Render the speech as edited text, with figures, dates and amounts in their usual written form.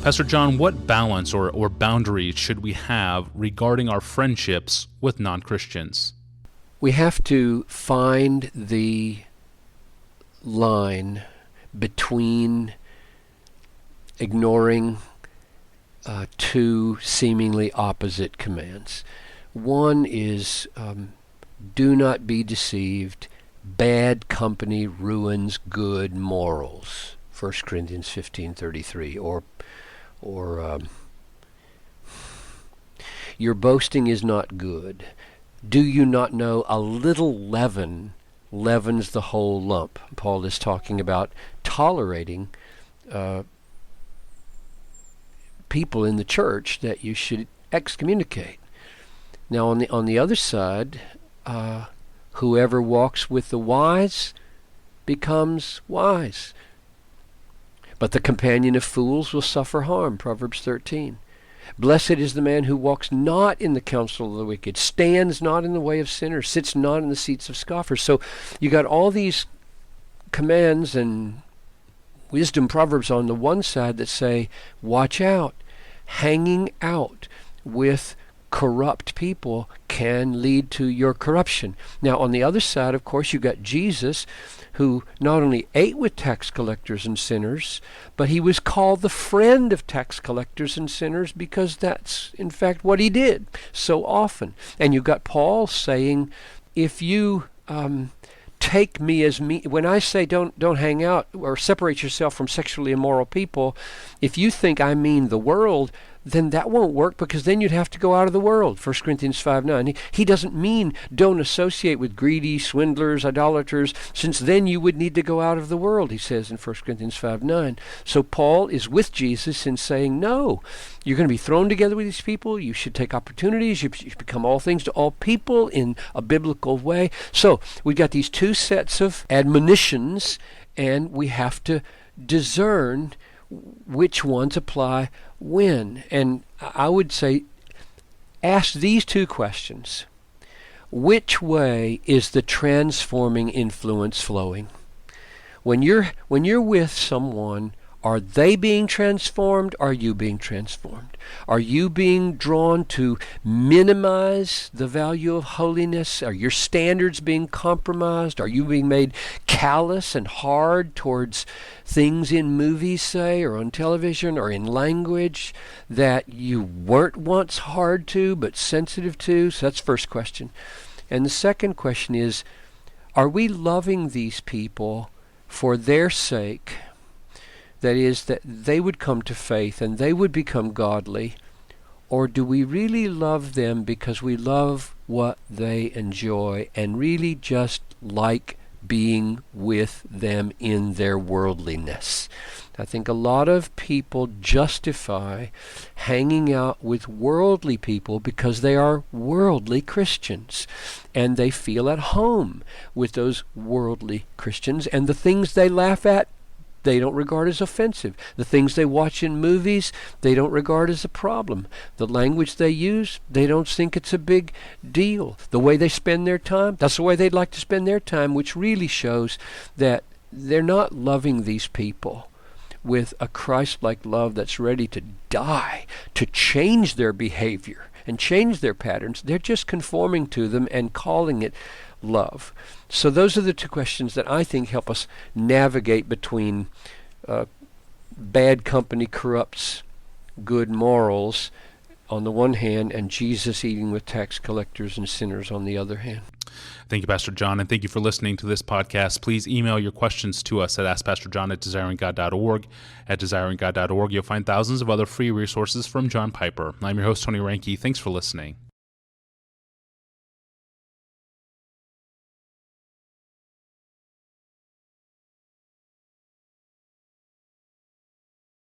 Pastor John, what balance or boundaries should we have regarding our friendships with non-Christians? We have to find the line between ignoring two seemingly opposite commands. One is do not be deceived. Bad company ruins good morals. 1 Corinthians 15:33. Or your boasting is not good. Do you not know a little leaven leavens the whole lump? Paul is talking about tolerating people in the church that you should excommunicate. Now on the other side, whoever walks with the wise becomes wise. But the companion of fools will suffer harm, Proverbs 13. Blessed is the man who walks not in the counsel of the wicked, stands not in the way of sinners, sits not in the seats of scoffers. So you got all these commands and wisdom proverbs on the one side that say, watch out. Hanging out with corrupt people can lead to your corruption. Now on the other side, of course, you got Jesus, who not only ate with tax collectors and sinners, but he was called the friend of tax collectors and sinners because that's in fact what he did so often. And you got Paul saying, if you take me as me, when I say don't hang out or separate yourself from sexually immoral people, if you think I mean the world, then that won't work, because then you'd have to go out of the world. 1 Corinthians 5:9. He doesn't mean don't associate with greedy, swindlers, idolaters, since then you would need to go out of the world, he says in 1 Corinthians 5:9. So Paul is with Jesus in saying, no, you're going to be thrown together with these people. You should take opportunities. You should become all things to all people in a biblical way. So we've got these two sets of admonitions, and we have to discern which ones apply when. And I would say, ask these two questions. Which way is the transforming influence flowing? When you're with someone, are they being transformed? Are you being transformed? Are you being drawn to minimize the value of holiness? Are your standards being compromised? Are you being made callous and hard towards things in movies, say, or on television, or in language that you weren't once hard to but sensitive to? So that's the first question. And the second question is, are we loving these people for their sake? That is, that they would come to faith and they would become godly? Or do we really love them because we love what they enjoy and really just like being with them in their worldliness? I think a lot of people justify hanging out with worldly people because they are worldly Christians, and they feel at home with those worldly Christians, and the things they laugh at they don't regard as offensive. The things they watch in movies, they don't regard as a problem. The language they use, they don't think it's a big deal. The way they spend their time, that's the way they'd like to spend their time, which really shows that they're not loving these people with a Christ-like love that's ready to die, to change their behavior and change their patterns. They're just conforming to them and calling it love. So those are the two questions that I think help us navigate between bad company corrupts good morals on the one hand, and Jesus eating with tax collectors and sinners on the other hand. Thank you, Pastor John, and thank you for listening to this podcast. Please email your questions to us at askpastorjohn@desiringgod.org. At desiringgod.org, you'll find thousands of other free resources from John Piper. I'm your host, Tony Reinke. Thanks for listening.